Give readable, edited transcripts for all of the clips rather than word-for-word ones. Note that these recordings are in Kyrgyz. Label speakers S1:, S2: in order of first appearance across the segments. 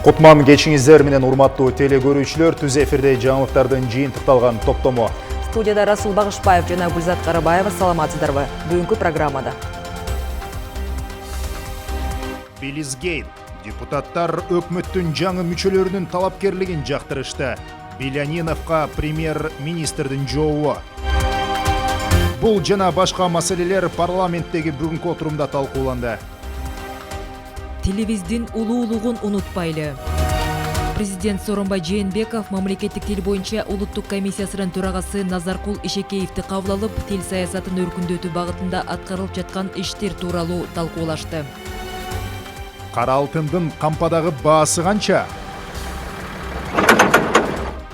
S1: Кутман кечиңиздер менен урматтуу теле көрүүчүлөр, түз эфирде жаңылыктардын жыйынтыкталган топтому.
S2: Студияда Расул Багышбаев жана Гүлзат Карабаева, саламатсыздарбы? Бүгүнкү программада.
S1: Билизгейт. Депутаттар өкмөттүн жаңы мүчөлөрүнүн талапкерлигин жактырышты. Беляниновго премьер-министрдин жообу. Бул жана башка маселелер парламенттеги бүгүнкү отурумда талкууланды.
S3: Телевиздин улуулугун унутпайлы. Президент Сооронбай Жээнбеков мамлекеттик тил боюнча улуттук комиссиясынын төрагасы Назаркул Ишекеевди кабыл алып, тил саясатын өркүндөтүү багытында аткарылып жаткан иштер тууралуу талкуулашты.
S1: Кара алтындын кампадагы баасы канча?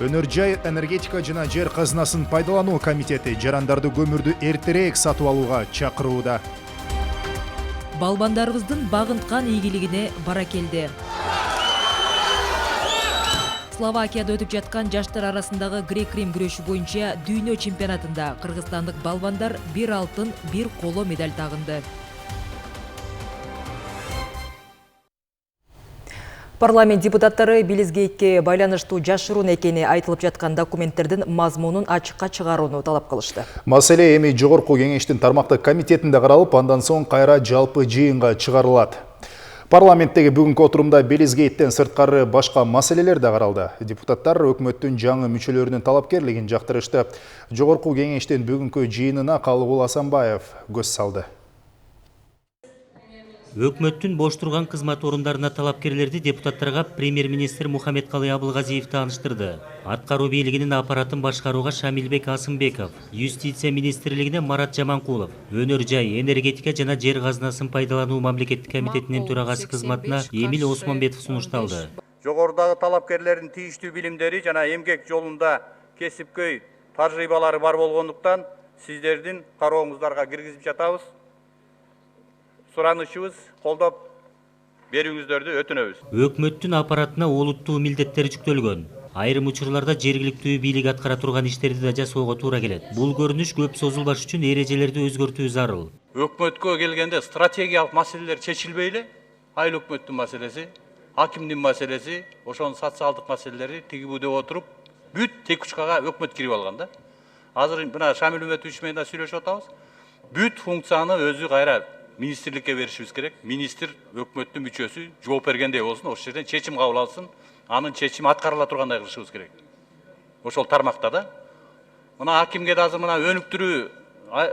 S1: Өнөр жай энергетика жана жер казынасын пайдалануу комитети жарандарды көмүрдү эртерээк сатып алууга чакырууда.
S3: Балбандарыбыздын багынткан ийгилигине баракелде. Словакияда өтүп жаткан жаштар арасындагы грек-рим күрөшү боюнча дүйнө чемпионатында кыргызстандык балбандар 1 алтын, 1 коло медаль тагынды.
S2: Парламент депутаттары Билизгейтке байланыштуу жашыруун экени айтылып жаткан документтердин мазмунун ачыкка чыгарууну талап кылышты.
S1: Маселе эми жогорку кеңештин тармактык комитетинде каралып, андан соң кайра жалпы жыйынга чыгарылат. Парламенттеги бүгүнкү отурумда Билизгейттен сырткары башка маселелер да каралды. Депутаттар өкмөттүн жаңы мүчөлөрүнүн талапкерлигин жактырышты. Жогорку кеңештин бүгүнкү жыйынына Калыгул Асанбаев көз салды.
S4: Өкмөттүн бош турган кызмат орундарына талапкерлерди депутаттарга премьер-министр Мухаммедкалый Абылгазиев тааныштырды. Аткаруу бийлигинин аппаратын башкарууга Шамилбек Асымбеков, юстиция министрлигине Марат Жаманкулов, өнөр жай, энергетика жана жер казынасын пайдалануу мамлекеттик комитетинин төрагасы кызматына Эмил Осмонбетов сунушталды.
S5: Жогорудагы талапкерлердин тийиштүү билимдери жана эмгек жолунда кесипкөй тажрыйбалары бар болгондуктан сиздердин карооңуздарга киргизип жатабыз. Суранышыбыз колдоп берүүңүздөрдү өтүнөбүз.
S4: Өкмөттүн аппаратына олуттуу милдеттер жүктөлгөн. Айрым учурларда жергиликтүү бийлик аткара турган иштерди да жасоого туура келет. Бул көрүнүш көп созулбаш үчүн эрежелерди өзгөртүү зарыл.
S5: Өкмөткө келгенде стратегиялык маселелер чечилбей эле, айыл өкмөттүн маселеси, акимдин маселеси, ошонун социалдык маселелери тигибүү деп отуруп, бүт тек учкага өкмөт кирип алган да. Азыр мына Шамил Үмөтович менен да сүйлөшүп атабыз. Бүт функцияны өзү кайра министрликке беришибиз керек. Министр өкмөттүн мүчөсү жооп бергендей болсун, ошол жерден чечим кабыл алсын, анын чечими аткарыла тургандай кылышыбыз керек. Ошол тармакта да. Мына акимге да азыр мына өнүктүрүү,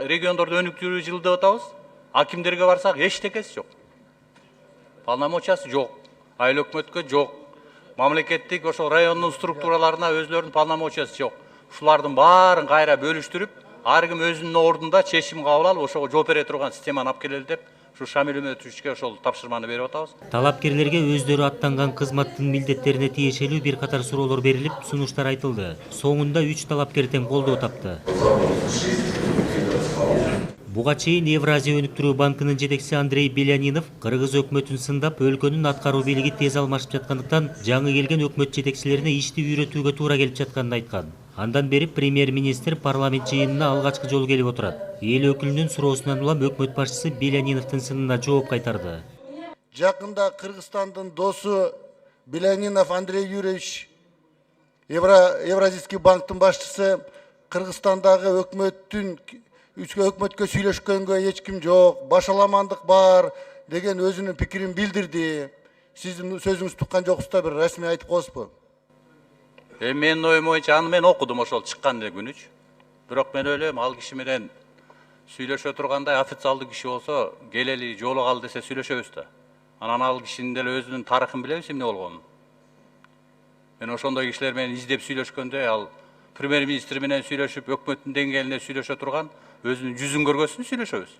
S5: региондорду өнүктүрүү жылы деп атабыз. Акимдерге барсак эчтекеси жок. Полномочиясы жок. Айыл өкмөткө жок. Мамлекеттик ошол райондун структураларына өзлөрүнүн полномочиясы жок. Ушулардын баарын кайра бөлүштүрүп, ар ким өзүнүн ордунда чечим кабыл алып, ошого жооп бере турган системаны алып келели деп, ушу Шамил Үмөтовичке ошол тапшырманы берип атабыз.
S4: Талапкерлерге өздөрү аттанган кызматтын милдеттерине тиешелүү бир катар суроолор берилип, сунуштар айтылды. Соңунда 3 талапкер тең колдоо тапты. Буга чейин Евразия өнүктүрүү банкынын жетекчиси Андрей Белянинов кыргыз өкмөтүн сындап, өлкөнүн аткаруу бийлиги тез алмашып жаткандыктан, жаңы келген өкмөт жетекчилерине ишти үйрөтүүгө туура келип жатканын айткан. Андан бери премьер-министр парламент жыйынына алгачкы жолу келип отурат. Эл өкүлүнүн суроосунан улам өкмөт башчысы Беляниновдун сынына жооп кайтарды.
S6: Жакында Кыргызстандын досу Белянинов Андрей Юрьевич, Евразийский банктын башчысы, Кыргызстандагы өкмөткө сүйлөшкөнгө эч ким жок, башаламандык бар деген өзүнүн пикирин билдирди. Сиздин сөзүңүздү туккан жоксузда бир расмий айтып коесузбу?
S5: Менин оюм боюнча аны мен окудум ошол чыккан күнүч. Бирок мен ойлойм, ал киши менен сүйлөшө тургандай официалдуу киши болсо, келели жолугалы десе сүйлөшөбүз да. Анан ал кишинин деле өзүнүн тарыхын билебиз эмне болгонун. Мен ошондой кишилер менен издеп сүйлөшкөндө, ал премьер-министр менен сүйлөшүп, өкмөттүн деңгээлинде сүйлөшө турган, өзүнүн жүзүн көргөзсүн сүйлөшөбүз.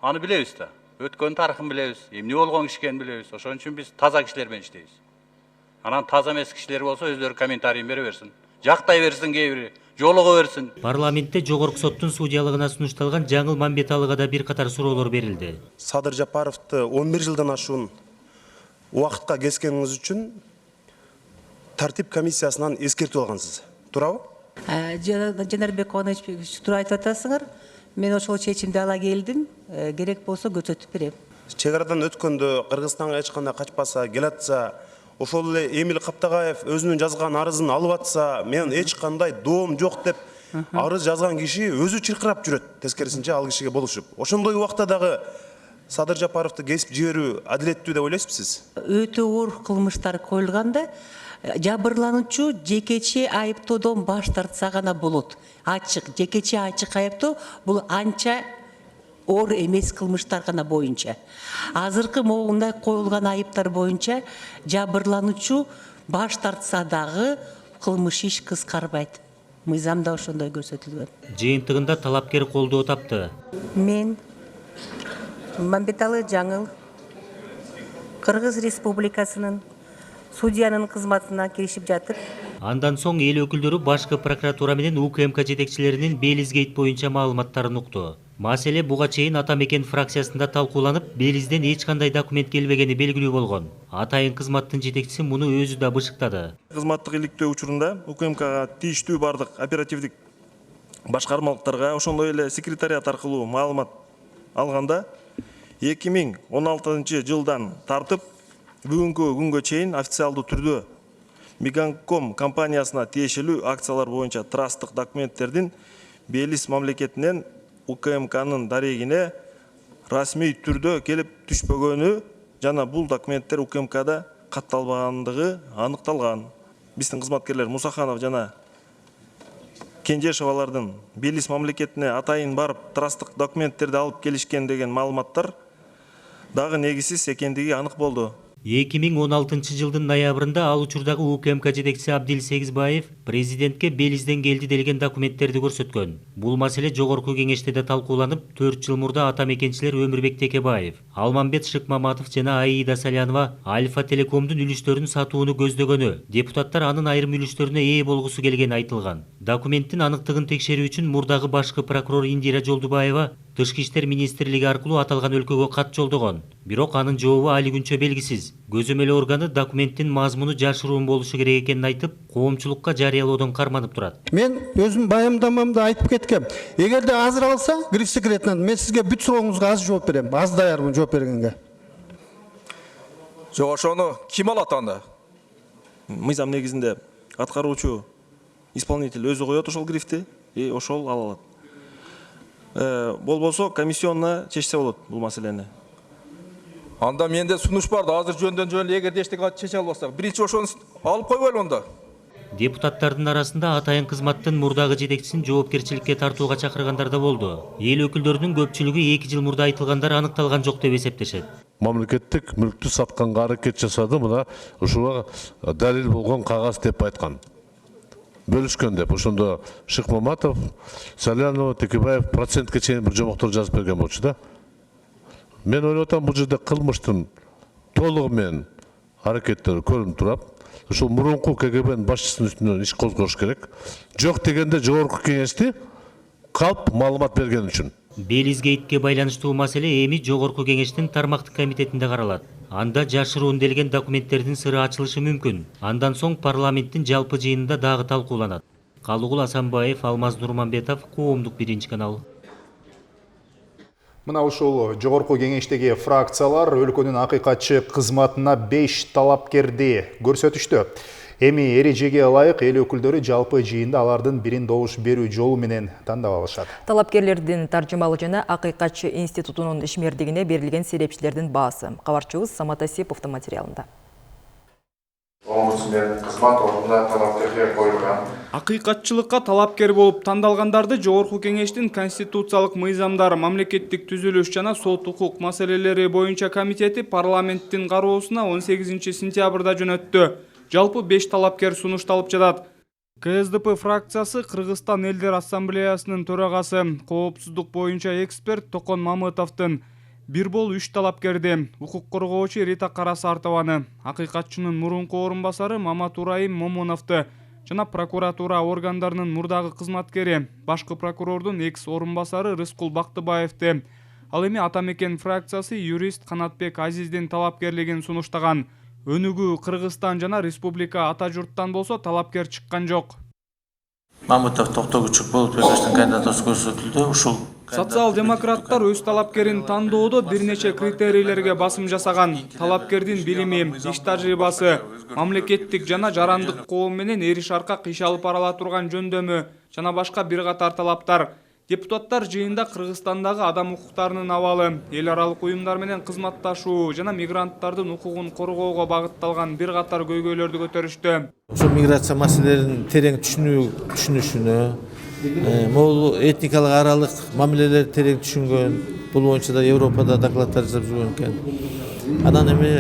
S5: Аны билебиз да. Өткөн тарыхын билебиз, эмне болгон киши экенин билебиз. Ошон үчүн биз таза кишилер менен иштейбиз. Анан таза эмес кишилер болсо өздөрү комментарийин бере берсин. Жактай берсин кээ бири, жолуго берсин.
S4: Парламентте жогорку соттун судьялыгына сунушталган Жаңыл Мамбеталыга да бир катар суроолор берилди.
S7: Садыр Жапаровду 11 жылдан ашуун убакытка кескениңиз үчүн тартип комиссиясынан эскертип алгансыз. Туурабы?
S8: Жанарбек Иванович, туура айтып атасыңар. Мен ошол чечимди ала келдим. Керек болсо көрсөтүп берем.
S7: Чек арадан өткөндө Кыргызстанга эч кандай качпаса, келатса, ошол эле Эмил Каптагаев өзүнүн жазган арызын алып атса, мен эч кандай доом жок деп арыз жазган киши өзү чыркырап жүрөт. Тескерисинче ал кишиге болушуп. Ошондой убакта дагы Садыр Жапаровду кесип жиберүү адилеттүү деп ойлойсузбу сиз?
S8: Өтө оор кылмыштар коюлганда жабырлануучу жекече айыптоодон баш тартса гана болот. Ачык, жекече ачык айыптоо бул анча оор эмес кылмыштар гана боюнча. Азыркы могундай коюлган айыптар боюнча жабырлануучу баш тартса дагы кылмыш иш кыскарбайт. Мыйзамда ошондой көрсөтүлгөн.
S4: Жыйынтыгында талапкер колдоо тапты.
S8: Мен Мамбеталы Жаңыл Кыргыз Республикасынын судьянын кызматына киришип жатып,
S4: Андан соң эл өкүлдөрү башкы прокуратура менен УКМК жетекчилеринин Белизгейт боюнча маалыматтарын укту. Маселе буга чейин Атамекен фракциясында талкууланып, Белизден эч кандай документ келбегени белгилүү болгон. Атайын кызматтын жетекчиси муну өзү да бышыктады.
S9: Кызматтык иликтөө учурунда УКМКга тийиштүү бардык оперативдик башкармалыктарга, ошондой эле секретариат аркылуу маалымат алганда 2016 жылдан тартып бүгүнкү күнгө чейин официалдуу түрдө Меганком компаниясына тиешелүү акциялар боюнча трасттык документтердин Белиз мамлекетинен УКМКнын дарегине расмий түрдө келип түшпөгөнү жана бул документтер УКМКда катталбагандыгы аныкталган. Биздин кызматкерлер Мусаханов жана Кенжешевалардын Белиз мамлекетине атайын барып трасттык документтерди алып келишкен деген маалыматтар дагы негизсиз экендиги анык болду.
S4: 2016 жылдын ноябрында ал учурдагы УКМК жетекчиси Абдил Сегизбаев президентке Белизден келди делген документтерди көрсөткөн. Бул маселе жогорку кеңеште да талкууланып, 4 жыл мурда атамекенчилер Өмүрбек Текебаев, Алмамбет Шыкмаматов жана Аида Салянова Альфа Телекомдун үлүштөрүн сатууну көздөгөнү, депутаттар анын айрым үлүштөрүнө ээ болгусу келгени айтылган. Документтин аныктыгын текшерүү үчүн мурдагы башкы прокурор Индира Жолдубаева Тышкы иштер министрлиги аркылуу аталган өлкөгө кат жолдогон. Бирок анын жообу али күнчө белгисиз. Көзөмөл органы документтин мазмуну жашыруун болушу керек экенин айтып, коомчулукка жарыялоодон карманып турат.
S10: Мен өзүм баяндамамда айтып кеткем. Эгерде азыр алса, гриф секретинен мен сизге бүт сурооңузга аз жооп берем. Аз даярмын жооп бергенге.
S11: Жок, ошону ким алат анда?
S9: Мыйзам негизинде аткаруучу исполнитель өзү коет ошол грифти, ошол ала алат. Болбосо комиссионна чечсе болот бул маселени.
S11: Анда менде сунуш бар да, азыр жөндөн жөн эгерде эчтеке чече албасак, биринчи ошону алып койбойлу онда.
S4: Депутаттардын арасында атайын кызматтын мурдагы жетекчисин жоопкерчиликке тартууга чакыргандар да болду. Эл өкүлдөрүнүн көпчүлүгү 2 жыл мурда айтылгандар аныкталган жок деп эсептешет.
S12: Мамлекеттик мүлктү сатканга аракет жасады, мына ушуга далил болгон кагаз деп айткан. Бөлүшкөн деп, ошондо Шыкмаматов, Салянова, Текебаев процентке чейин бир жомоктор жазып берген болчу да. Мен ойлоп атам, бул жерде кылмыштын толугу менен аракеттери көрүнүп турат. Ошол мурунку КГБнын башчысынын үстүнөн иш козгош керек. Жок дегенде жогорку кеңешти калп маалымат берген үчүн.
S4: Белизгейтке байланыштуу маселе эми жогорку кеңештин тармактык комитетинде каралат. Анда жашыруун делген документтердин сыры ачылышы мүмкүн. Андан соң парламенттин жалпы жыйынында дагы талкууланат. Калыгул Асанбаев, Алмаз Нурманбетов, Коомдук 1-канал.
S1: Мына ушул жогорку кеңештеги фракциялар өлкөнүн акыйкатчы кызматына 5 талапкерди көрсөтүштү. Эми эрежеге ылайык эл өкүлдөрү жалпы жыйында алардын бирин добуш берүү жолу менен тандап алышат.
S2: Талапкерлердин таржымалуу жана акыйкатчы институтунун ишмердигине берилген серепчилердин баасы. Кабарчыбыз Самат Асиповдун материалында.
S13: Омбудсмен кызмат ордуна талапкерге коюлган.
S14: Акыйкатчылыкка талапкер болуп тандалгандарды жогорку кеңештин конституциялык мыйзамдар, мамлекеттик түзүлүш жана сот укук маселелери боюнча комитети парламенттин кароосуна 18 сентябрда жөнөттү. Жалпы 5 талапкер сунушталып жатат. КСДП фракциясы Кыргызстан элдер ассамблеясынын төрагасы, коопсуздук боюнча эксперт Токон Мамытовдун бир бол 3 талапкерди, укук коргоочу Рита Карасартованы, акыйкатчынын мурунку орунбасары Маматурайым Момуновду жана прокуратура органдарынын мурдагы кызматкери, башкы прокурордун экс орунбасары Рыскул Бактыбаевди. Ал эми Атамекен фракциясы юрист Канатбек Азиздин талапкерлигин сунуштаган. Өнүгүү Кыргызстан жана республика ата журттан болсо талапкер чыккан жок.
S15: Мамытов Токтогучук болуп кандидатурасы көрсөтүлдү. Ушул
S14: Социал-демократтар өз талапкерин тандоодо бир нече критерийлерге басым жасаган. Талапкердин билими, иш тажрыйбасы, мамлекеттик жана жарандык коом менен эриш арка иш алып бара турган жөндөмү жана башка бир катар талаптар. Депутаттар жыйында Кыргызстандагы адам укуктарынын абалы, эл аралык уюмдар менен кызматташуу жана мигранттардын укугун коргоого багытталган бир катар көйгөйлөрдү көтөрүштү.
S15: Ошо миграция маселелерин терең түшүнүшүнө, могул этникалык аралык мамилелерди терең түшүнгөн, бул боюнча да Европада докладдар жасап жүргөн экен. Анан эми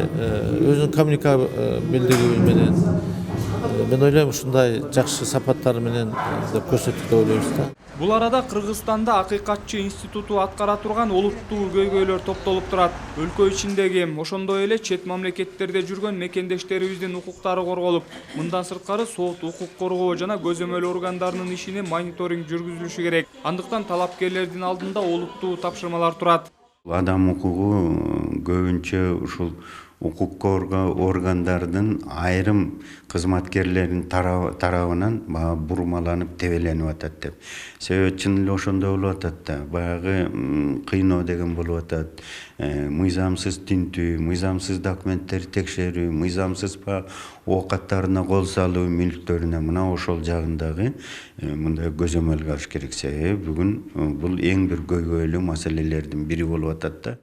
S15: өзүнүн коммуникабелдиги менен мен ойлойм ушундай жакшы сапаттары менен деп көрсөттүк деп ойлойбуз да.
S14: Бул арада Кыргызстанда Акыйкатчы институту аткара турган олуттуу көйгөйлөр топтолуп турат. Өлкө ичиндеги, ошондой эле чет мамлекеттерде жүргөн мекендештерибиздин укуктары корголуп, мындан сырткары сот, укук коргоо жана көзөмөл органдарынын ишине мониторинг жүргүзүлүшү керек. Андыктан талапкерлердин алдында олуттуу тапшырмалар турат.
S16: Адам укугу көбүнчө ушул укук коргоо органдардын айрым кызматкерлеринин тарабынан бурмаланып тебеленип атат деп. Себеби чын эле ошондой болуп атат да. Баягы кыйноо деген болуп атат. Мыйзамсыз тинтүү, мыйзамсыз документтерди текшерүү, мыйзамсыз оокаттарына кол салуу, мүлктөрүнө мына ошол жагындагы мындай көзөмөлгө алыш керек. Себеби бүгүн бул эң бир көйгөйлүү маселелердин бири болуп атат да.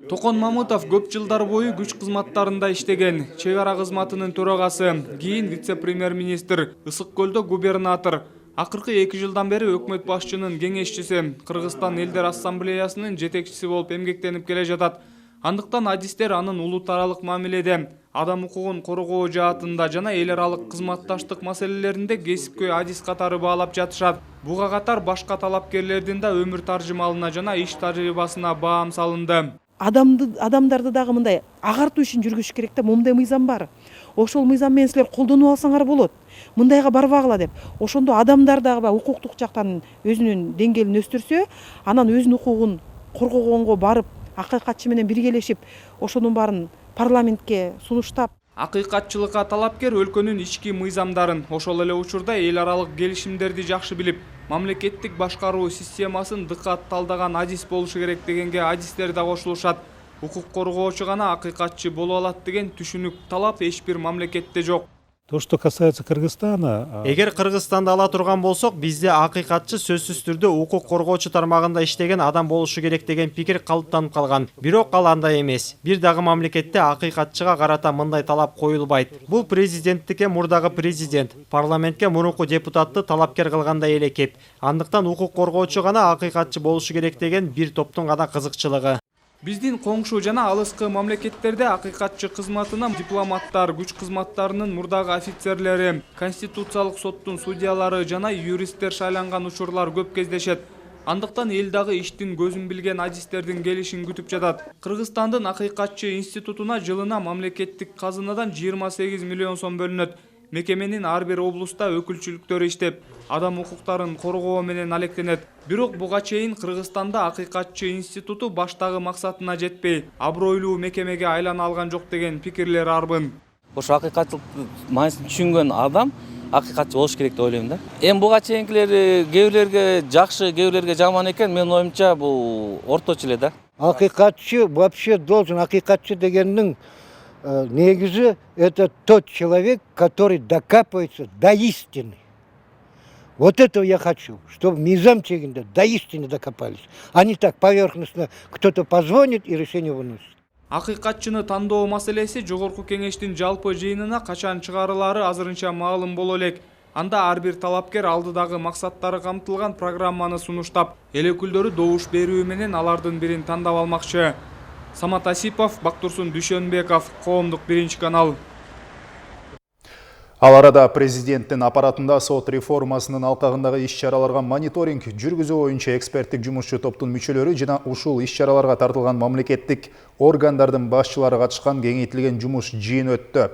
S14: Токон Мамытов көп жылдар бою күч кызматтарында иштеген. Чек ара кызматынын төрагасы, кийин вице-премьер-министр, Ысык көлдө губернатор. Акыркы 2 жылдан бери өкмөт башчынын кеңешчиси, Кыргызстан элдер ассамблеясынын жетекчиси болуп эмгектенип келе жатат. Андыктан адистер анын улут аралык мамиледе, адам укугун коргоо жаатында жана эл аралык кызматташтык маселелеринде кесипкөй адис катары баалап жатышат. Буга катар башка талапкерлердин да өмүр таржымалына жана иш тажрыйбасына баам салынды.
S17: Адамдарды дагы мындай агартуу ишин жүргүзүш керек да, момундай мыйзам бар. Ошол мыйзам менен силер колдонуп алсаңар болот. Мындайга барбагыла деп. Ошондо адамдар дагы укуктук жактан өзүнүн деңгээлин өстүрсө, анан өзүнүн укугун коргогонго барып, акыйкатчы менен биргелешип, ошонун баарын парламентке сунуштап.
S14: Акыйкатчылыкка талапкер өлкөнүн ички мыйзамдарын, ошол эле учурда эл аралык келишимдерди жакшы билип, мамлекеттик башкаруу системасын дыкат талдаган адис болушу керек дегенге адистер да кошулушат. Укук коргоочу гана акыйкатчы боло алат деген түшүнүк талап эч бир мамлекетте жок.
S18: То, что касается Кыргызстана...
S19: Эгер Кыргызстанды ала турган болсок, бизде акыйкатчы сөзсүз түрдө укук коргоочу тармагында иштеген адам болушу керек деген пикир калыптанып калган. Бирок ал андай эмес. Бир дагы мамлекетте акыйкатчыга карата мындай талап коюлбайт. Бул президенттикке мурдагы президент, парламентке мурунку депутатты талапкер кылгандай эле кеп. Андыктан укук коргоочу гана акыйкатчы болушу керек деген бир топтун гана кызыкчылыгы.
S14: Биздин коңшу жана алыскы мамлекеттерде акыйкатчы кызматына дипломаттар, күч кызматтарынын мурдагы офицерлери, конституциялык соттун судьялары жана юристтер шайланган учурлар көп кездешет. Андыктан эл дагы иштин көзүн билген адистердин келишин күтүп жатат. Кыргызстандын акыйкатчы институтуна жылына мамлекеттик казынадан 28 миллион сом бөлүнөт. Мекеменин ар бир облуста өкүлчүлүктөрү иштеп, адам укуктарын коргоо менен алектенет. Бирок буга чейин Кыргызстанда акыйкатчы институту баштагы максатына жетпей, абройлуу мекемеге айлана алган жок деген пикирлер арбын.
S20: Ошо акыйкатчылык мааниsin түшүнгөн адам акыйкатчы болуш керек деп ойлойм да. Эми буга чейинкилер кээ бирлерге жакшы, кээ бирлерге жаман экен, менин оюмча бул орточо эле да.
S21: Акыйкатчы вообще должен, акыйкатчы дегеннин негизи это тот человек, который докапывается до истины. Вот этого я хочу, чтобы мизам чегинде до истины докопались. А не так поверхностно кто-то позвонит и решение выносит.
S14: Акыйкатчыны тандоо маселеси жогорку кеңештин жалпы жыйынына качан чыгарылары азырынча маалым боло элек. Анда ар бир талапкер алдыдагы максаттары камтылган программаны сунуштап, эл өкүлдөрү добуш берүү менен алардын бирин тандап алмакчы. Самат Асипов, Бактурсун Дүйшөнбеков, Коомдук 1-канал.
S1: Ал арада президенттин аппаратында сот реформасынын алкагындагы иш-чараларга мониторинг жүргүзүү боюнча эксперттик жумушчу топтун мүчөлөрү жана ушул иш-чараларга тартылган мамлекеттик органдардын башчылары катышкан кеңейтилген жумуш жыйыны өттү.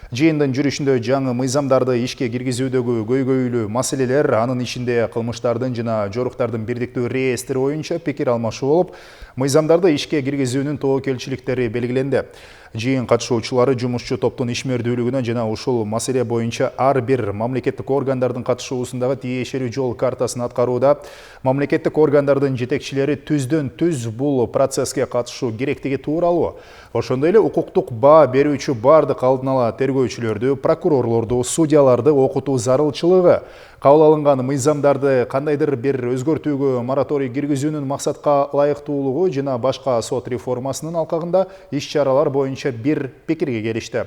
S1: Жыйындын жүрүшүндө жаңы мыйзамдарды ишке киргизүүдөгү көйгөйлүү маселелер, анын ичинде кылмыштардын жана жоруктардын бирдиктүү реестри боюнча пикир алмашуу болуп, мыйзамдарды ишке киргизүүнүн тобокелчиликтери белгиленди. Жыйын катышуучулары жумушчу топтун ишмердүүлүгүнө жана ушул маселе боюнча ар бир мамлекеттик органдардын катышуусундагы тиешелүү жол картасын аткарууда мамлекеттик органдардын жетекчилери түздөн түз бул процесске катышуу керектиги тууралуу, ошондой эле укуктук баа берүүчү бардык алдын ала тергөөчүлөрдү, прокурорлорду, судьяларды окутуу зарылчылыгы, кабыл алынган мыйзамдарды кандайдыр бир өзгөртүүгө мораторий киргизүүнүн максатка ылайыктуулугу жана башка сот реформасынын алкагында иш-чаралар боюнча бир пикирге келишти.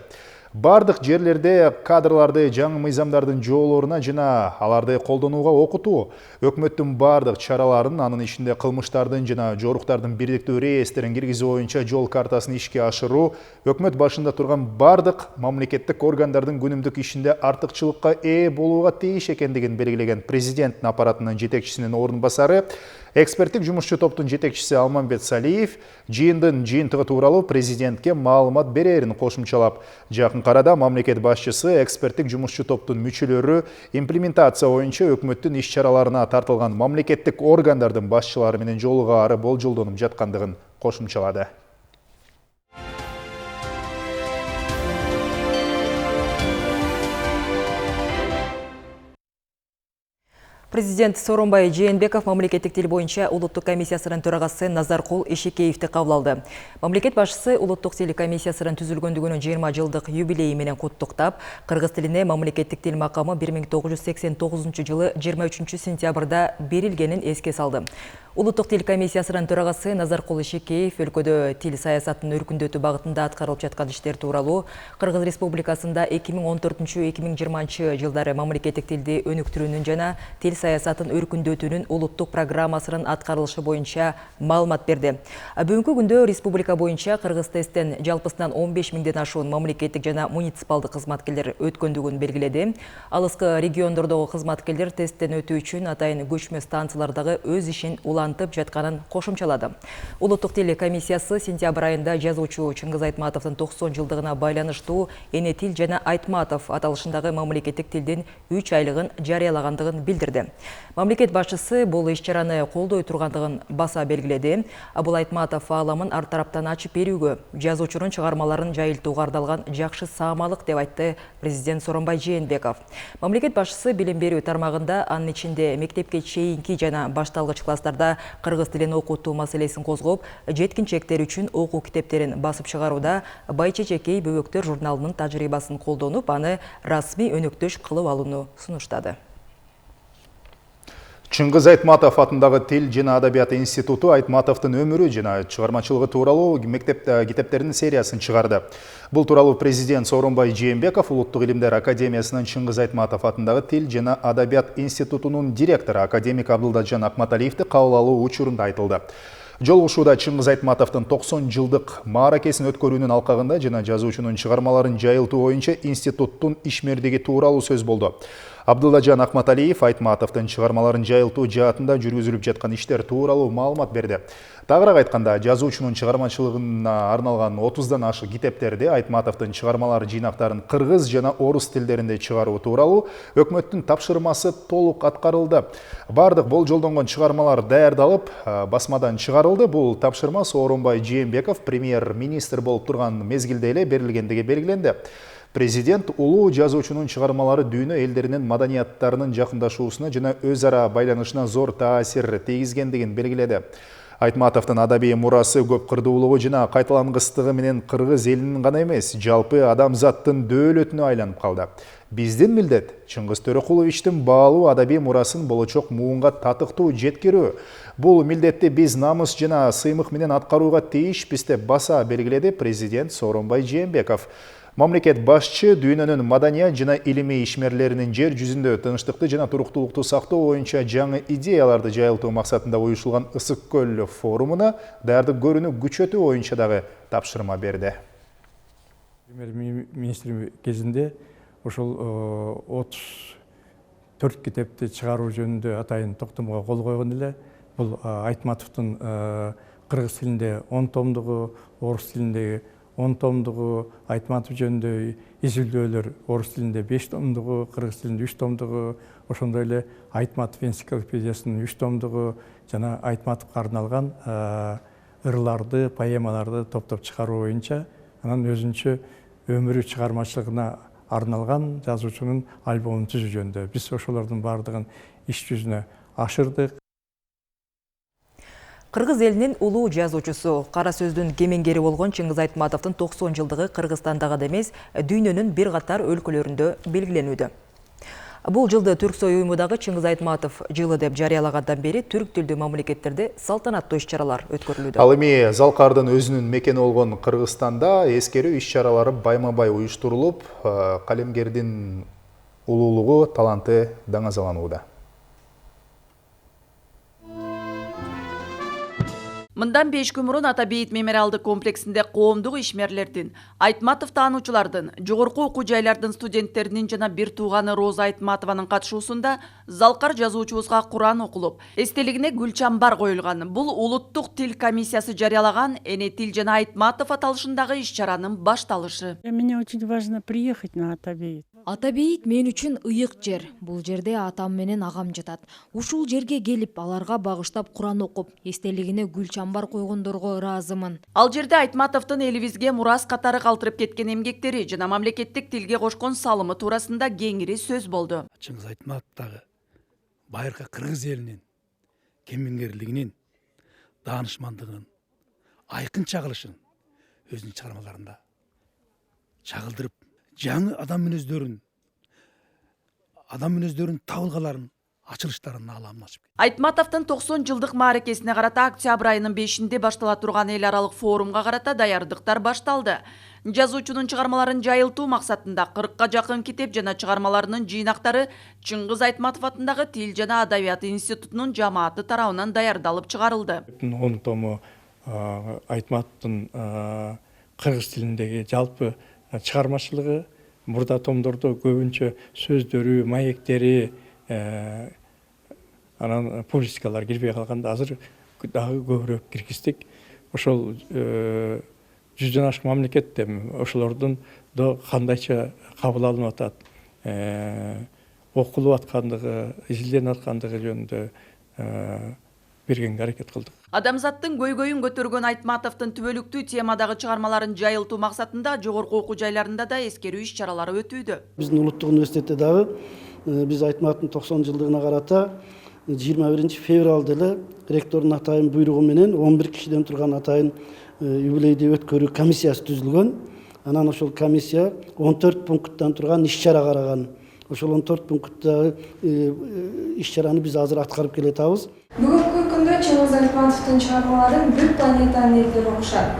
S1: Бардык жерлерде кадрларды жаңы мыйзамдардын жоолоруна жана аларды колдонууга окутуу, өкмөттүн бардык чараларын, анын ичинде кылмыштардын жана жоруктардын бирдиктүү реестерин киргизүү боюнча жол картасын ишке ашыруу, өкмөт башында турган бардык мамлекеттик органдардын күнүмдүк ишинде артыкчылыкка ээ болууга тийиш экендигин белгилеген президенттин аппаратынын жетекчисинин орун басары, эксперттик жумушчу топтун жетекчиси Алмамбет Салиев жыйындын жыйынтыгы тууралуу президентке маалымат берерин кошумчалап, жакын арада мамлекет башчысы эксперттик жумушчу топтун мүчөлөрү имплементация боюнча өкмөттүн иш-чараларына тартылган мамлекеттик органдардын башчылары менен жолугаары болжолдонуп жаткандыгын кошумчалады.
S2: Президент Сооронбай Жээнбеков мамлекеттик тил боюнча улуттук комиссиясынын төрагасы Назаркул Эшекеевди кабыл алды. Мамлекет башчысы улуттук тил комиссиясынын түзүлгөндүгүнүн 20 жылдык юбилейи менен куттуктап, кыргыз тилине мамлекеттик тил макамы 1989 жылы 23 сентябрда берилгенин эске салды. Улуттук тил комиссиясынын төрагасы Назаркул Эшекеев өлкөдө тил саясатын өркүндөтүү багытында аткарылып жаткан иштер тууралуу, Кыргыз Республикасында 2014-2020 жылдары мамлекеттик тилди өнүктүрүүнүн жана тил саясатын өркүндөтүүнүн улуттук программасынын аткарылышы боюнча маалымат берди. Бүгүнкү күндө республика боюнча Кыргыз тесттен жалпысынан 15 миңден ашуун мамлекеттик жана муниципалдык кызматкерлер өткөндүгүн белгиледи. Алыскы региондордогу кызматкерлер тесттен өтүү үчүн атайын көчмө станциялардагы өз ишин улантып жатканын кошумчалады. Улуттук тил комиссиясы сентябрь айында жазуучу Чыңгыз Айтматовдун 90 жылдыгына байланыштуу Эне тил жана Айтматов аталышындагы мамлекеттик тилдин 3 айлыгын жарыялагандыгын билдирди. Мамлекет башчысы бул иш-чараны колдой тургандыгын баса белгиледи. Абыл Айтматов ааламын ар тараптан ачып берүүгө, жазуучунун чыгармаларын жайылтууга ардалган жакшы саамалык деп айтты президент Сооронбай Жээнбеков. Мамлекет башчысы билим берүү тармагында, анын ичинде мектепке чейинки жана башталгыч класстарда кыргыз тилин окутуу маселесин козгоп, жеткинчектер үчүн окуу китептерин басып чыгарууда Байчечекей бөбөктөр журналынын тажрыйбасын колдонуп, аны расмий өнөктөш кылып алууну сунуштады.
S1: Чыңгыз Айтматов атындагы Тил жана Адабият институту Айтматовдун өмүрү жана чыгармачылыгы тууралуу китептеринин сериясын чыгарды. Бул тууралуу президент Сооронбай Жээнбеков Улуттук илимдер академиясынын Чыңгыз Айтматов атындагы Тил жана Адабият институтунун директору академик Абдылдаджан Акматалиевди кабыл алуу учурунда айтылды. Жолугушууда Чыңгыз Айтматовдун 90 жылдык мааракесин өткөрүүнүн алкагында жана жазуучунун чыгармаларын жайылтуу боюнча институттун ишмердиги тууралуу сөз болду. Абдылдаджан Акматалиев Айтматовдун чыгармаларын жайылтуу жаатында жүргүзүлүп жаткан иштер тууралуу маалымат берди. Тагыраак айтканда, жазуучунун чыгармачылыгына арналган 30дан ашык китептерди Айтматовдун чыгармалары жыйнактарын кыргыз жана орус тилдеринде чыгаруу тууралуу өкмөттүн тапшырмасы толук аткарылды. Бардык болжолдонгон чыгармалар даярдалып, басмадан чыгарылды. Бул тапшырма Сооронбай Жээнбеков премьер-министр болуп турган мезгилде эле берилгендиги белгиленди. Президент улуу жазуучунун чыгармалары дүйнө элдеринин маданияттарынын жакындашуусуна жана өз ара байланышына зор таасир тийгизгендигин белгиледи. Айтматовдун адабий мурасы көп кырдуулугу жана кайталангыстыгы менен кыргыз элинин гана эмес, жалпы адамзаттын дөөлөтүнө айланып калды. Биздин милдет Чыңгыз Төрөкуловичтин баалуу адабий мурасын болочок муунга татыктуу жеткирүү. Бул милдетти биз намыс жана сыймык менен аткарууга тийишпиз деп баса белгиледи президент Сооронбай Жээнбеков. Мамлекет башчы дүйнөнүн маданият жана илимий ишмерлеринин жер жүзүндө тынчтыкты жана туруктуулукту сактоо боюнча жаңы идеяларды жайылтуу максатында уюшулган Ысык көл форумуна даярдык көрүүнү күчөтүү боюнча дагы тапшырма берди.
S18: Премьер-министр кезинде ошол 34 китепти чыгаруу жөнүндө атайын токтомго кол койгон эле. Бул Айтматовдун кыргыз тилинде 10 томдугу, орус тилинде 10 томдугу, Айтматов жөнүндө изилдөөлөр орус тилинде 5 томдугу, кыргыз тилинде 3 томдугу, ошондой эле Айтматов энциклопедиясынын 3 томдугу жана Айтматовго арналган ырларды, поэмаларды топтоп чыгаруу боюнча анан өзүнчө өмүрү чыгармачылыгына арналган жазуучунун альбомун түзүү жөнүндө биз ошолордун баардыгын иш жүзүнө ашырдык.
S2: Кыргыз элинин улуу жазуучусу, кара сөздүн кемеңгери болгон Чыңгыз Айтматовдун 90 жылдыгы Кыргызстандагы эмес, дүйнөнүн бир катар өлкөлөрүндө белгиленүүдө. Бул жылды Түрксой уюму дагы Чыңгыз Айтматов жылы деп жарыялагандан бери түрк тилдүү мамлекеттерде салтанаттуу иш-чаралар өткөрүлүүдө.
S1: Ал эми Залкардын өзүнүн мекени болгон Кыргызстанда эскерүү иш-чаралары байма-бай уюштурулуп, калемгердин улуулугу, таланты даңазаланууда.
S3: Мындан 5 күн мурун Ата Бейит мемориалдык комплексинде коомдук ишмерлердин, Айтматов таануучулардын, жогорку окуу жайлардын студенттеринин жана бир тууганы Роза Айтматованын катышуусунда Залкар жазуучубузга Куран окулуп, эстелигине гүл чамбар коюлган. Бул улуттук тил комиссиясы жарыялаган Эне тил жана Айтматов аталышындагы иш-чаранын башталышы.
S22: Мне очень важно приехать на Ата Бейит.
S23: Ата Бейит мен үчүн ыйык жер. Бул жерде атам менен агам жатат. Ушул жерге келип, аларга багыштап Куран окуп, эстелигине гүл чамбар койгондорго ыраазымын.
S3: Ал жерде Айтматовдун элибизге мурас катары калтырып кеткен эмгектери жана мамлекеттик тилге кошкон салымы туурасында кеңири сөз болду.
S24: Чыңгыз Айтматовдагы байыркы кыргыз элинин кемеңгерлигинин, даанышмандыгынын айкын чагылышын өзүнүн чыгармаларында чагылдырып, жаңы адам мүнөздөрүн табылгаларын ачылыштарын аламын ачып.
S3: Айтматовдун 90 жылдык мааракесине карата октябрь айынын 5-inde баштала турган эл аралык форумга карата даярдыктар башталды. Жазуучунун чыгармаларын жайылтуу максатында 40га жакын китеп жана чыгармаларынын жыйнактары Чыңгыз Айтматов атындагы Тил жана Адабият институтунун жамааты тарабынан даярдалып чыгарылды.
S18: 10 тому Айтматовдун кыргыз тилиндеги жалпы чыгармачылыгы, мурда томдордо көбүнчө сөздөрү, маектери, анан публистикалар кирбей калганда азыр дагы көбүрөөк киргиздик. Ошол 100дөн ашык мамлекетте ошолордун кандайча кабыл алынып атат, окулуп аткандыгы, изилденип аткандыгы жөнүндө бергенге аракет кылдык.
S3: Адамзаттын көйгөйүн көтөргөн Айтматовдун түбөлүктүү темадагы чыгармаларын жайылтуу максатында жогорку окуу жайларында да эскерүү иш-чаралары өтүүдө.
S25: Биздин улуттук университетте дагы биз Айтматовдун 90 жылдыгына карата 21 февралда эле ректордун атайын буйругу менен 11 кишиден турган атайын юбилейди өткөрүү комиссиясы түзүлгөн. Анан ошол комиссия 14 пункттан турган иш-чара караган. Ошол 14 пункттагы иш-чараны биз азыр аткарып келатабыз.
S26: Бүгүнкү күндө Чыңгыз Айтматовдун чыгармаларын бүт планетанын элдери окушат.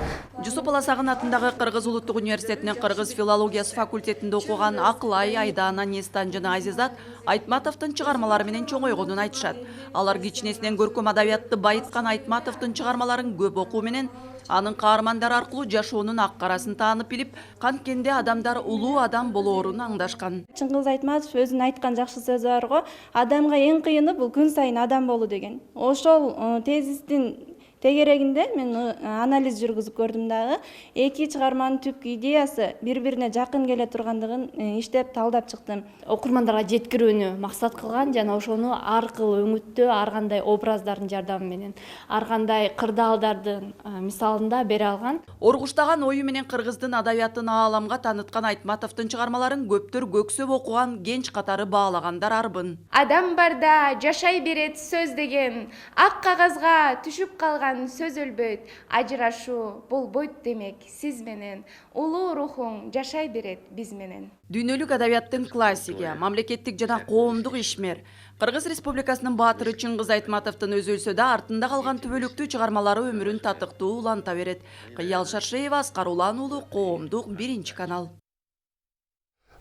S3: Жусуп Аласагын атындагы Кыргыз улуттук университетинин кыргыз филологиясы факультетинде окуган Акылай, Айдана, Нестан жана Азизат Айтматовдун чыгармалары менен чоңойгонун айтышат. Алар кичинесинен көркөм адабиятты байыткан Айтматовдун чыгармаларын көп окуу менен анын каармандары аркылуу жашоонун ак карасын таанып билип, канткенде адамдар улуу адам болоорун аңдашкан.
S26: Чыңгыз Айтматов өзүнүн айткан жакшы сөзү бар го, адамга эң кыйыны бул күн сайын адам болуу деген. Ошол тезистин тегерегинде мен анализ жүргүзүп көрдүм дагы. Эки чыгарманын түпкү идеясы бири-бирине жакын келе тургандыгын иштеп талдап чыктым.
S23: Окурмандарга жеткирүүнү максат кылган жана ошону ар кыл өңүттө ар кандай образдардын жардамы менен, ар кандай кырдаалдардын мисалында бере алган.
S3: Оргуштаган ою менен кыргыздын адабиятын ааламга таныткан Айтматовдун чыгармаларын көптөр көксөп окуган генч катары баалагандар арбын.
S26: Адам барда жашай берет сөз деген, ак кагазга түшүп калган сөз өлбөйт, ажырашуу болбойт демек сиз менен, улуу рухуң жашай берет биз менен.
S3: Дүйнөлүк адабияттын классиги, мамлекеттик жана коомдук ишмер, Кыргыз Республикасынын баатыры Чыңгыз Айтматовдун өзү өлсө да артында калган түбөлүктүү чыгармалары өмүрүн татыктуу уланта берет. Кыял Шаршеева, Аскар Улан уулу, Коомдук 1-канал.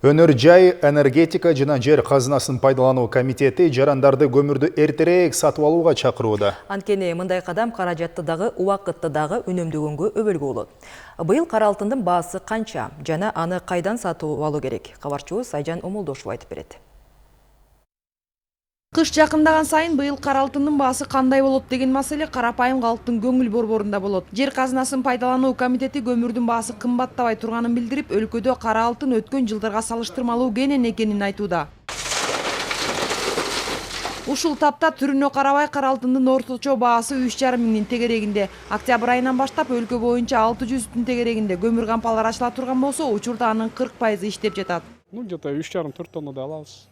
S1: Өнөр жай энергетика жана жер казынасын пайдалануу комитети жарандарды көмүрдү эртерээк сатып алууга чакырууда.
S2: Анткени мындай кадам каражатты дагы убакытты дагы үнөмдөгөнгө өбөлгө болот. Быйыл кара алтындын баасы канча жана аны кайдан сатып алуу керек? Кабарчыбыз Айжан Омулдошова айтып берет.
S27: Кыш жакындаган сайын быйыл кара алтындын баасы кандай болот деген маселе карапайым калктын көңүл борборунда болот. Жер казынасын пайдалануу комитети көмүрдүн баасы кымбаттабай турганын билдирип, өлкөдө кара алтын өткөн жылдарга салыштырмалуу кенен экенин айтууда. Ушул тапта түрүнө карабай кара алтындын орточо баасы 3,5 миңдин тегерегинде. Октябрь айынан баштап өлкө боюнча 600 тегерегинде көмүр кампалар ачыла турган болсо, учурда анын 40% иштеп жатат.
S5: Где-то 3,5-4 тоннадай алабыз.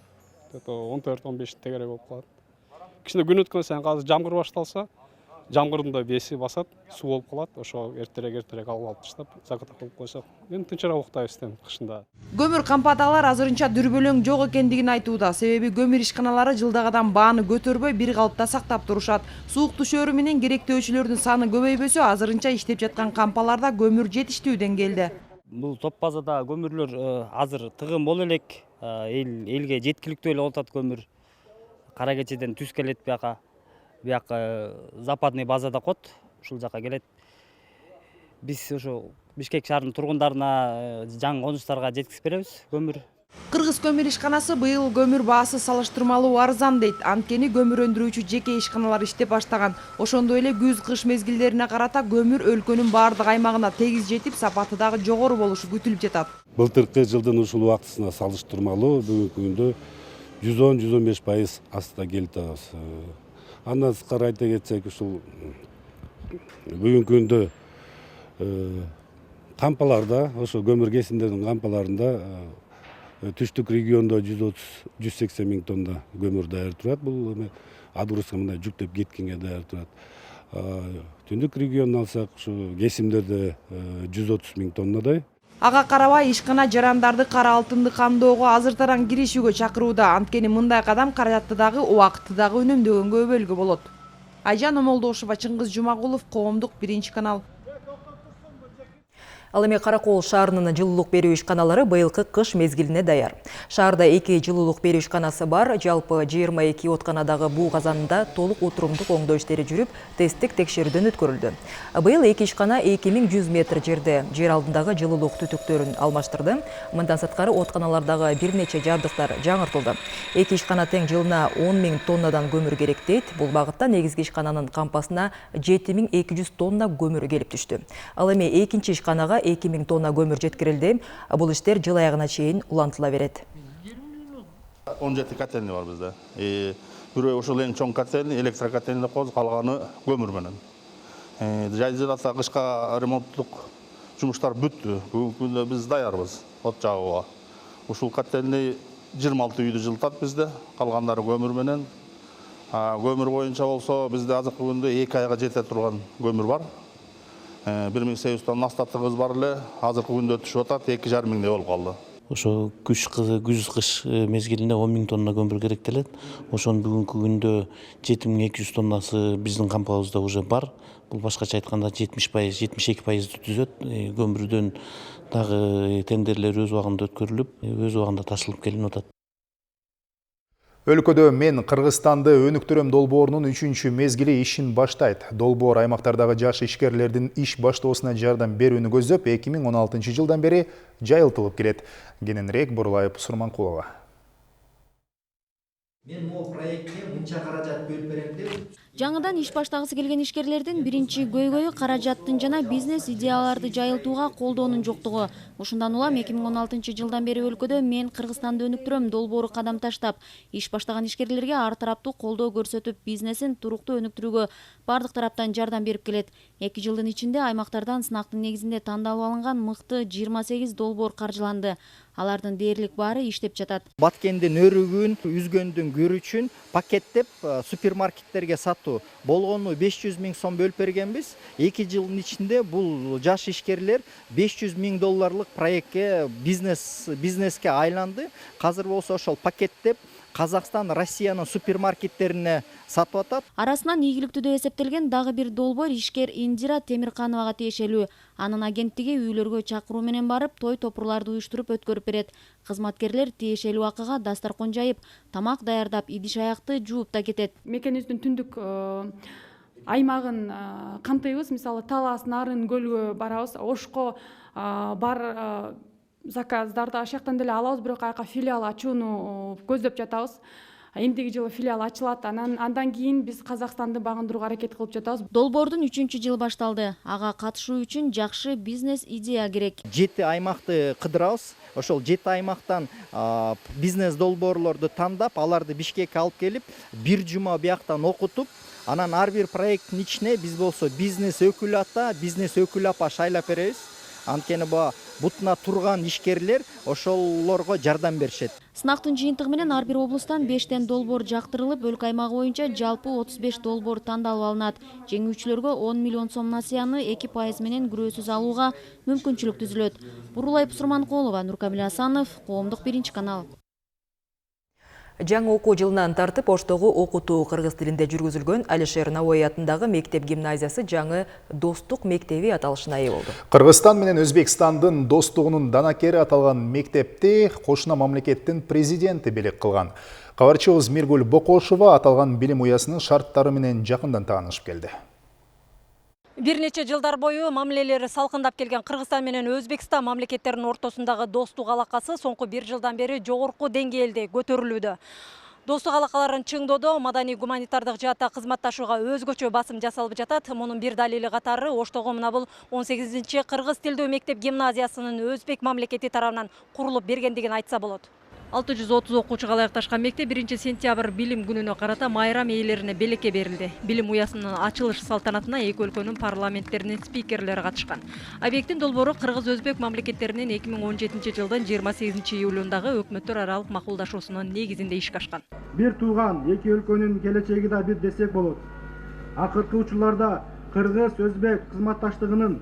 S5: Где-то 14-15 тегерек болуп калат. Кичине күн өткөн сайын азыр жамгыр башталса, жамгырдын да беси басат, суу болуп калат. Ошо эртерээк алып таштап, закатка коюп койсок, эми тынчыраак уктайбыз эми кышында.
S27: Көмүр кампадагылар азырынча дүрбөлөң жок экендигин айтууда. Себеби көмүр ишканалары жылдагыдан бааны көтөрбөй бир калыпта сактап турушат. Суук түшөөрү менен керектөөчүлөрдүн саны көбөйбөсө, азырынча иштеп жаткан кампаларда көмүр жетиштүү деңгээлде.
S6: Бул топ базада көмүрлөр азыр тыгын боло элек, элге жеткиликтүү эле болуп атат көмүр. Кара кечеден түз келет бияка западный базада кот, ушул жака келет. Биз ошо Бишкек шаарынын тургундарына жаңы конуштарга жеткизип беребиз көмүр.
S27: Кыргыз көмүр ишканасы быйыл көмүр баасы салыштырмалуу арзан дейт. Анткени көмүр өндүрүүчү жеке ишканалар иштеп баштаган. Ошондой эле күз-кыш мезгилдерине карата көмүр өлкөнүн баардык аймагына тегиз жетип, сапаты дагы жогору болушу күтүлүп жатат.
S7: Былтыркы жылдын ушул убактысына салыштырмалуу бүгүнкү күндө 110-115% астына келип атабыз. Андан сырткары айта кетсек, ушул бүгүнкү күндө кампаларда, ошо көмүр кесимдердин кампаларында түштүк региондо 130-180 миң тонна көмүр даяр турат. Бул эми Адыгырызга мындай жүктөп кеткенге даяр турат. Түндүк регионун алсак, ушу кесимдерде 130 миң тоннадай.
S27: Ага карабай ишкана жарандарды кара алтынды камдоого азыртараң киришүүгө чакырууда. Анткени мындай кадам каражатты дагы, убакытты дагы үнөмдөгөнгө өбөлгү болот. Айжан Омолдошова, Чыңгыз Жумагулов, Коомдук 1-канал.
S2: Ал эми Каракол шаарынын жылуулук берүү ишканалары быйылкы кыш мезгилине даяр. Шаарда 2 жылуулук берүү ишканасы бар, жалпы 22 отканадагы буу казанында толук отурумдук оңдоо иштери жүрүп, тесттик текшерүүдөн өткөрүлдү. Быйыл 2 ишкана 2100 метр жерде жер алдындагы жылуулук түтүктөрүн алмаштырды. Мындан сырткары отканалардагы бир нече жабдыктар жаңыртылды. 2 ишкана тең жылына 10 миң тоннадан көмүр керек дейт. Бул багытта негизги ишкананын кампасына 7200 тонна көмүр келип түштү. Ал эми экинчи ишканага 2000 тонна көмүр жеткирилди. Бул иштер жыл аягына чейин улантыла берет.
S8: 17 котельный бар бизде. Бирөө ошол эң чоң котельный, электрокотельный коз, калганы көмүр менен. Жайдырата кышка ремонттук жумуштар бүттү. Бүгүнкү күндө биз даярбыз от жагууга. Ушул котельный 26 үйдү жылытат бизде, калгандары көмүр менен. Көмүр боюнча болсо бизде азыркы күндө 2 айга жете турган көмүр бар. 1800 тонна астатыгыбыз бар эле, азыркы күндө түшүп атат, 2,5 миңдей болуп калды.
S9: Ошо күз-кыш мезгилинде 10 миң тонна көмүр керектелет. Ошонун бүгүнкү күндө 7200 тоннасы биздин кампабызда уже бар. Бул башкача айтканда 70%, 72% түзөт. Көмүрдөн дагы тендерлер өз убагында өткөрүлүп, өз убагында ташылып келинип атат.
S1: Өлкөдө мен Кыргызстанды өнүктүрөм долбоорунун 3-чү мезгили ишин баштайт. Долбоор аймактардагы жаш ишкерлердин иш баштоосуна жардам берүүнү көздөп 2016 жылдан бери жайылтылып келет. Кененирээк Бурлайып Сурманкулова.
S10: Мен могу проектке мынча каражат бөлүп берем деп.
S23: Жаңыдан иш баштагысы келген ишкерлердин биринчи көйгөйү каражаттын жана бизнес идеяларды жайылтууга колдоонун жоктугу. Ушундан улам 2016 жылдан бери өлкөдө мен Кыргызстанды өнүктүрөм долбоору кадам таштап, иш баштаган ишкерлерге ар тараптуу колдоо көрсөтүп, бизнесин туруктуу өнүктүрүүгө бардык тараптан жардам берип келет. 2 жылдын ичинде аймактардан сынактын негизинде тандалып алынган мыкты 28 долбоор каржыланды. Алардын дээрлик баары иштеп жатат.
S10: Баткендин өрүгүн, үзгөндүн күрүчүн пакеттеп супермаркеттерге сатуу. Болгону 500 миң сом бөлүп бергенбиз. 2 жылдын ичинде бул жаш ишкерлер 500 миң долларлык проектке бизнеске айланды. Азыр болсо ошол пакеттеп Казакстан, Россиянын супермаркеттерине сатып атат.
S23: Арасынан ийгиликтүү деп эсептелген дагы бир долбоор ишкер Индира Темиркановага тиешелүү. Анын агенттиги үйлөргө чакыруу менен барып, той топурларды уюштуруп өткөрүп берет. Кызматкерлер тиешелүү акыга дастаркон жайып, тамак даярдап, идиш аякты жууп да кетет.
S11: Мекенибиздин түндүк аймагын камтыйбыз. Мисалы, Талас, Нарын көлгө барабыз. Ошко бар заказдарды аш жактан деле алабыз, бирок аяка филиал ачууну көздөп жатабыз. эмдиги жылы филиал ачылат. Андан кийин биз Казакстанды багындырууга аракет кылып жатабыз.
S23: Долбоордун 3-жылы башталды. Ага катышуу үчүн жакшы бизнес идея керек.
S10: 7 аймакты кыдырабыз. Ошол 7 аймактан бизнес долбоорлорду тандап, аларды Бишкекке алып келип, бир жума бияктан окутуп, анан ар бир проекттин ичине биз болсо бизнес өкүлү ата, бизнес өкүлү апа шайлап беребиз. Анткени бутуна турган ишкерлер ошолорго жардам беришет.
S23: Сынактын жыйынтыгы менен ар бир облустан 5 долбоор жактырылып, өлкө аймагы боюнча жалпы 35 долбоор тандалып алынат. Жеңүүчүлөргө 10 миллион сом насыяны 2% менен күрөөсүз алууга мүмкүнчүлүк түзүлөт. Бурулай Пусурманкулова, Нуркамил Асанов, Коомдук 1-канал.
S2: Жаңы окуу жылынан тартып Оштогу окутуу кыргыз тилинде жүргүзүлгөн Алишер Навои атындагы мектеп гимназиясы жаңы Достук мектеби аталышына ээ болду.
S1: Кыргызстан менен Өзбекстандын достугунун данакери аталган мектепти кошуна мамлекеттин президенти белек кылган. Кабарчыбыз Миргүл Бокошова аталган билим уясынын шарттары менен жакындан таанышып келди.
S4: Бир нече жылдар бою мамилелери салкындап келген Кыргызстан менен Өзбекстан мамлекеттеринин ортосундагы достук алакасы соңку 1 жылдан бери жогорку деңгээлде көтөрүлүүдө. Достук алакаларын чыңдоодо маданий гуманитардык жаатта кызматташууга өзгөчө басым жасалып жатат. Мунун бир далили катары Оштого мына бул 18-чи кыргыз тилдүү мектеп гимназиясынын Өзбек мамлекети тарабынан курулуп бергендигин айтса болот. 630 окуучуга ылайыкташкан мектеп 1-сентябрь билим күнүнө карата майрам ээлерине белекке берилди. Билим уясынын ачылыш салтанатына эки өлкөнүн парламенттеринин спикерлери катышкан. Объекттин долбоору кыргыз-өзбек мамлекеттеринин 2017-жылдын 28-июлундагы өкмөттөр аралык макулдашуусунун негизинде ишке ашкан.
S12: Бир тууган эки өлкөнүн келечеги да бир десек болот. Акыркы учурларда кыргыз-өзбек кызматташтыгынын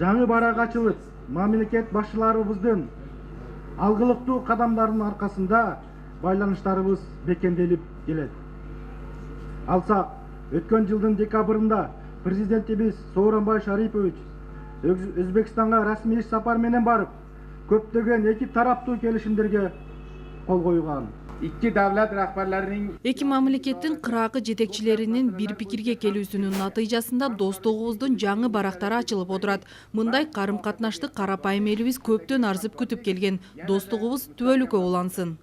S12: жаңы барак ачылып, мамлекет башчыларыбыздын алгылыктуу кадамдарынын аркасында байланыштарыбыз бекемделип келет. Алсак, өткөн жылдын декабрында президентибиз Сооронбай Шарипович Өзбекстанга расмий иш сапар менен барып, көптөгөн эки тараптуу келишимдерге кол койгон. Iki davlat rahbarlarining
S27: Эки мамлекеттин кыракы жетекчилеринин бир пикирге келүүсүнүн натыйжасында достугубуздун жаңы барактары ачылып отурат. Мындай карым катнашты карапайым элибиз көптөн арзып күтүп келген. Достугубуз түбөлүккө улансын.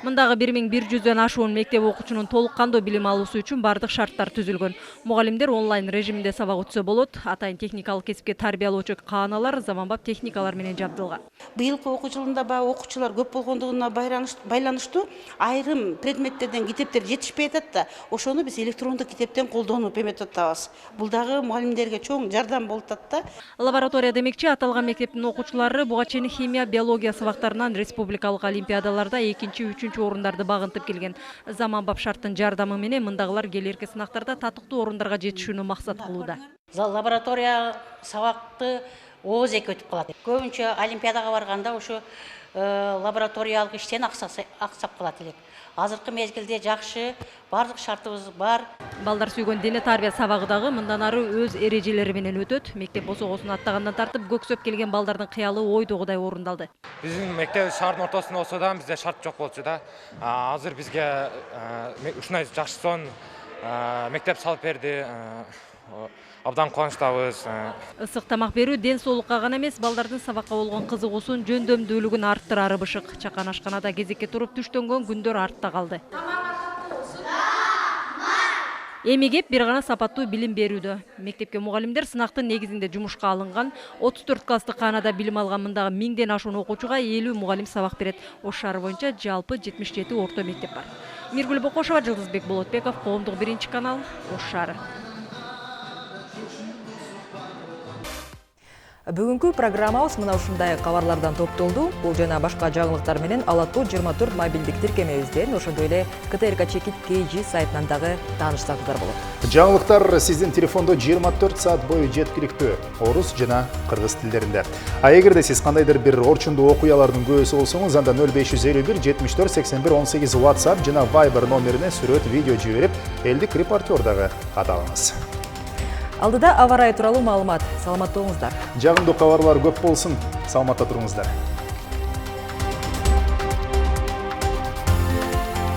S4: Мындагы 1100дөн ашуун мектеп окуучунун толук кандуу билим алуусу үчүн бардык шарттар түзүлгөн. Мугалимдер онлайн режиминде сабак өтсө болот. Атайын техникалык кесипке тарбиялоочу кааналар заманбап техникалар менен жабдылган.
S13: Быйылкы окуу жылында окуучулар көп болгондугуна байланыштуу айрым предметтерден китептер жетишпей атат да, ошону биз электрондук китептен колдонуп эметип атабыз. Бул дагы мугалимдерге чоң жардам болуп атат да.
S4: Лаборатория демекчи, аталган мектептин окуучулары буга чейин химия, биология сабактарынан республикалык олимпиадаларда 2-3 орундарды багынтып келген. Заманбап шарттын жардамы менен мындагылар келерки сынактарда татыктуу орундарга жетишүүнү максат кылууда.
S13: Лаборатория сабакты ооз эки өтүп калат. Көбүнчө олимпиадага барганда ушу лабораториялык иштен аксап калат элек. Азыркы мезгилде жакшы, бардык шартыбыз бар.
S4: Балдар сүйгөн дене тарбия сабагы дагы мындан ары өз эрежелери менен өтөт. Мектеп босогосун аттагандан тартып көксөп келген балдардын кыялы ойдогудай орундалды.
S15: Биздин мектеп шаардын ортосунда болсо да бизде шарт жок болчу да. Азыр бизге ушундай жакшы сон мектеп салып берди. Абдан кубанычтабыз.
S4: Ысык тамак берүү ден соолукка гана эмес, балдардын сабакка болгон кызыгуусун, жөндөмдүүлүгүн арттырары бышык. Чакан ашканада кезекке туруп түштөнгөн күндөр артта калды. Эми кеп бир гана сапаттуу билим берүүдө. Мектепке мугалимдер сынактын негизинде жумушка алынган. 34 класстык каанада билим алган мындагы 1000ден ашуун окуучуга 50 мугалим сабак берет. Ош шаары боюнча жалпы 77 орто мектеп бар. Миргүл Бокошова, Жылдызбек Болотбеков, Коомдук 1-канал, Ош шаары.
S2: Бүгүнкү программабыз мына ушундай кабарлардан топтолду. Бул жана башка жаңылыктар менен Алатуу 24 мобилдик тиркемебизден, ошондой эле КТРК чекит KG сайтынан дагы таанышсаңыздар болот.
S1: Жаңылыктар сиздин телефондо 24 саат бою жеткиликтүү, орус жана кыргыз тилдеринде. А эгерде сиз кандайдыр бир орчундуу окуялардын көөсү болсоңуз, анда 0551 74 81 18 WhatsApp жана Viber номерине сүрөт, видео жиберип, элдик репортер дагы ката алыңыз.
S2: Алдыда аба ырайы тууралуу маалымат. Саламатта болуңуздар.
S1: Жагымдуу кабарлар көп болсун. Саламатта туруңуздар.